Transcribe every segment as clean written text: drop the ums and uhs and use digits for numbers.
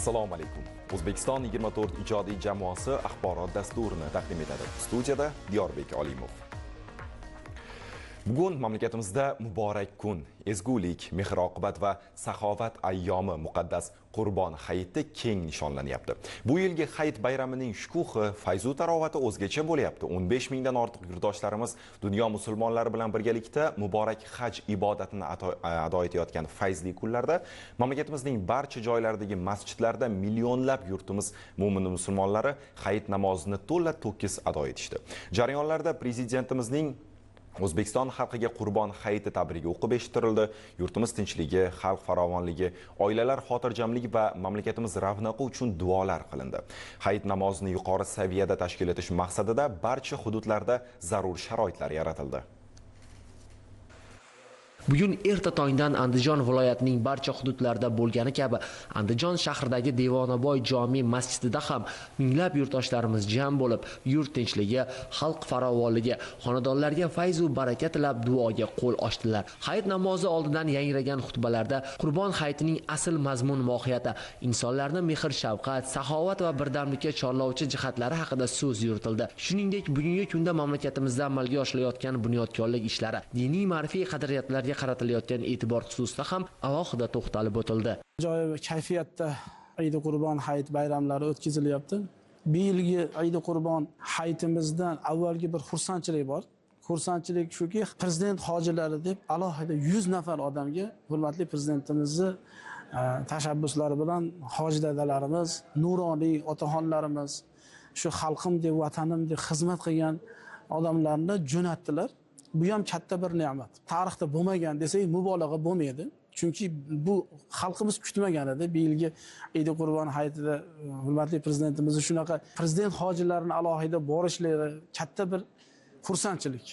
Assalomu alaykum. O'zbekiston 24 ijodiy jamoasi axborot dasturini taqdim etadi. Studiyada Diyorbek Olimov. Bugun mamlakatimizda muborak kun, ezgulik, mehr-oqibat va saxovat ayyomi muqaddas Qurbon hayiti keng nishonlanyapti. Bu yilgi hayit bayramining shukuhi, fayzu tarovati o'zgacha bo'lyapti. 15 mingdan ortiq yurtdoshlarimiz dunyo musulmonlari bilan birgalikda muborak haj ibodatini ado etayotgan fayzli kunlarda mamlakatimizning barcha joylaridagi masjidlarda millionlab yurtimiz mo'min musulmonlari hayit namozini to'la to'kis ado etishdi. Jarayonlarda prezidentimizning O'zbekiston xalqiga Qurbon hayiti tabrigi o'qib eshittirildi. Yurtimiz tinchligi, xalq farovonligi, oilalar xotirjamligi va mamlakatimiz ravnaqi uchun duolar qilindi. Hayit namozini yuqori saviyada tashkil etish maqsadida barcha hududlarda zarur sharoitlar yaratildi. Bugun erta tongdan Andijon viloyatining barcha hududlarida bo'lgani kabi Andijon shahridagi Devonaboy jome masjidida ham minglab yurtdoshlarimiz jam bo'lib, yurt tinchligi, xalq farovonligi, xonadonlarga fayz va baraka tilab duoga qo'l ochdilar. Hayit namozi oldidan yangragan xutbalarda Qurbon hayitining asl mazmun mohiyati, insonlarning mehr-shafqat, saxovat va birdamlikka chorlovchi jihatlari haqida so'z yuritildi. Shuningdek, bugungi kunda mamlakatimizda amalga oshirilayotgan bunyodkorlik ishlari, diniy ma'rifiy qadriyatlarga qaratilayotgan e'tibor xususida ham alohida to'xtalib o'tildi. Ajoyib kayfiyatda Eid Qurbon hayit bayramlari o'tkazilyapti. Bu yilgi Eid Qurbon hayitimizdan avvalgi bir xursandchilik bor. Xursandchilik shuki, prezident hojilari deb alohida 100 nafar odamga hurmatli prezidentimizni tashabbuslari bilan hoji dadalarimiz, nuroniy otaxonlarimiz, shu xalqim deb, vatanim deb xizmat qilgan odamlarni jo'natdilar. Bu ham katta bir ne'mat. Tarixda bo'lmagan desak mubolag'a bo'lmaydi. Chunki bu xalqimiz kutmagan edi. Bu yilgi Eid Qurbon hayitida hurmatli prezidentimizni shunaqa prezident hojilarini alohida borishlari katta bir xursandchilik.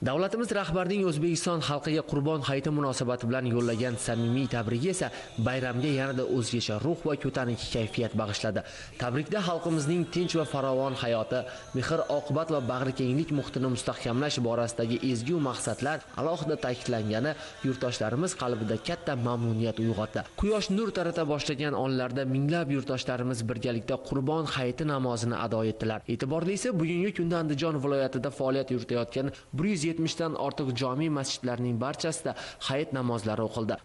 Davlatimiz rahbarining O'zbekiston xalqiga Qurbon hayiti munosabati bilan yo'llagan samimiy tabrigi esa bayramga yanada o'zgacha ruh va ko'tarinki kayfiyat bag'ishladi. Tabrikda xalqimizning tinch va farovon hayoti, mehr-oqibat va bag'rikenglik muhitini mustahkamlash borasidagi ezgu maqsadlar alohida ta'kidlangani yurtdoshlarimiz qalbida katta mamnuniyat uyg'otdi. Quyosh nur tarata boshlagan onlarda minglab yurtdoshlarimiz birgalikda Qurbon hayiti namozini ado etdilar. E'tiborlisi, bugungi kunda Andijon viloyatida faoliyat yuritayotgan 170 dan ortiq jome masjidlarining barchasida hayit namozlari o'qildi.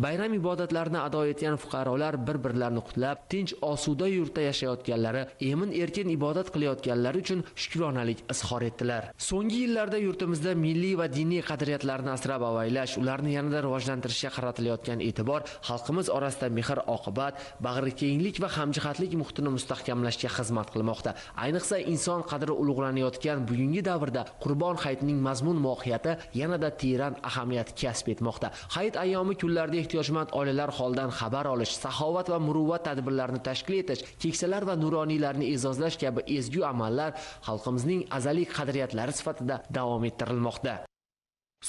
Bayram ibodatlarini ado etgan fuqarolar bir-birlarini qutlab, tinch osuda yurtda yashayotganlari, emin-erkin ibodat qilayotganlari uchun shukronalik izhor etdilar. So'nggi yillarda yurtimizda milliy va diniy qadriyatlarni asrab-avaylash, ularni yanada rivojlantirishga qaratilayotgan e'tibor xalqimiz orasida mehr-oqibat, bag'rikenglik va hamjihatlik muhitini mustahkamlashga xizmat qilmoqda. Ayniqsa inson qadri ulug'lanayotgan bugungi davrda Qurbon hayitining mazmun mohiyati yanada teran ahamiyat kasb etmoqda. Hayit ayyomi kunlarida ehtiyojmand oilalar holdan xabar olish, saxovat va muruvvat tadbirlarini tashkil etish, keksalar va nuroniylarni e'zozlash kabi ezgu amallar xalqimizning azaliy qadriyatlari sifatida davom ettirilmoqda.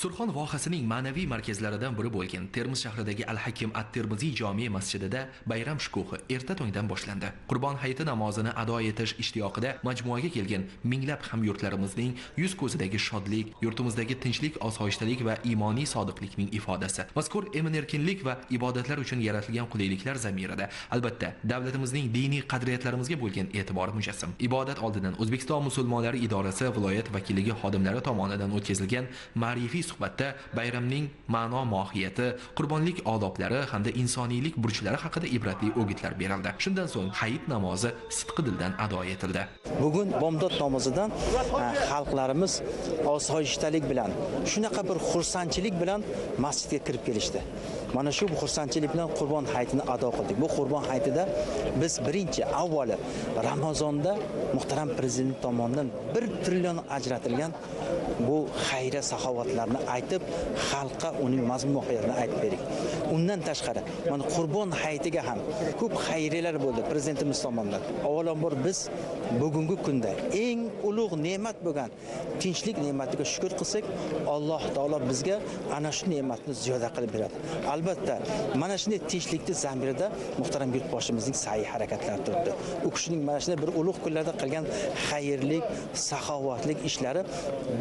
Surxon vohasining ma'naviy markazlaridan biri bo'lgan Termiz shahridagi Al-Hakim at-Termiziy jome masjidida bayram shukuhi erta tongdan boshlandi. Qurbon hayiti namozini ado etish ishtiyoqida majmuaga kelgan minglab hamyurtlarimizning yuz ko'zidagi shodlik, yurtimizdagi tinchlik, osoyishtalik va iymoniy sodiqlikning ifodasi. Mazkur emin-erkinlik va ibodatlar uchun yaratilgan qulayliklar zamirida albatta davlatimizning diniy qadriyatlarimizga bo'lgan e'tibori mujassam. Ibodat oldidan O'zbekiston musulmonlari idorasi viloyat vakilligi xodimlari tomonidan o'tkazilgan ma'rifiy suhbatda bayramning ma'no mohiyati, qurbonlik odoblari hamda insoniylik burchlari haqida ibratli o'gitlar berildi. Shundan so'ng hayit namozi sidqi dildan ado etildi. Bugun bomdod namozidan xalqlarimiz osoyishtalik bilan, shunaqa bir xursandchilik bilan masjidga kirib kelishdi. Mana shu xursandchilik bilan Qurbon hayitini ado qildik. Bu Qurbon hayitida biz birinchi avvali Ramazonda muhtaram prezident tomonidan 1 trillion ajratilgan bu xayriya saxovatlarni aytib, xalqqa uning mazmun mohiyatini aytib berdik. Undan tashqari, mana Qurbon hayitiga ham ko'p xayriyalar bo'ldi prezidentimiz tomonidan. Avvalambor biz bugungi kunda eng ulug' ne'mat bo'lgan tinchlik ne'matiga shukr qilsak, Alloh taolo bizga ana shu ne'matni ziyoda qilib beradi. Albatta, mana shunday tinchlikning zamirida muhtaram yurtboshimizning sa'y harakatlari turibdi. U kishining mana shunday bir ulug' kunlarda qilgan xayrlik, saxovatlik ishlari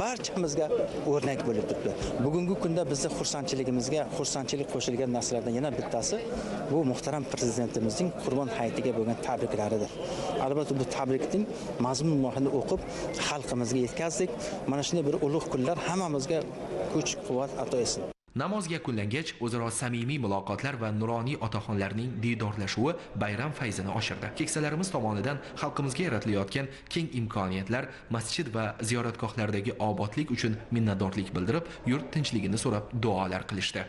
barchamizga o'rnak bo'lib turibdi. Bugungi kunda bizning xursandchilik qo'shilgan narsalardan yana bittasi bu muhtaram prezidentimizning Qurbon hayitiga bo'lgan tabriklaridir. Albatta bu tabrikning mazmun-mohiyatini o'qib xalqimizga yetkazdik. Mana shunday bir ulug' kunlar hammamizga kuch-quvvat ato etsin. Namoz yakunlangach, o'zaro samimiy muloqotlar va nuroniy otaxonlarning diydorlashuvi bayram fayzini oshirdi. Keksalarimiz tomonidan xalqimizga yaratilayotgan keng imkoniyatlar, masjid va ziyoratgohlardagi obodlik uchun minnatdorlik bildirib, yurt tinchligini so'rab duolar qilishdi.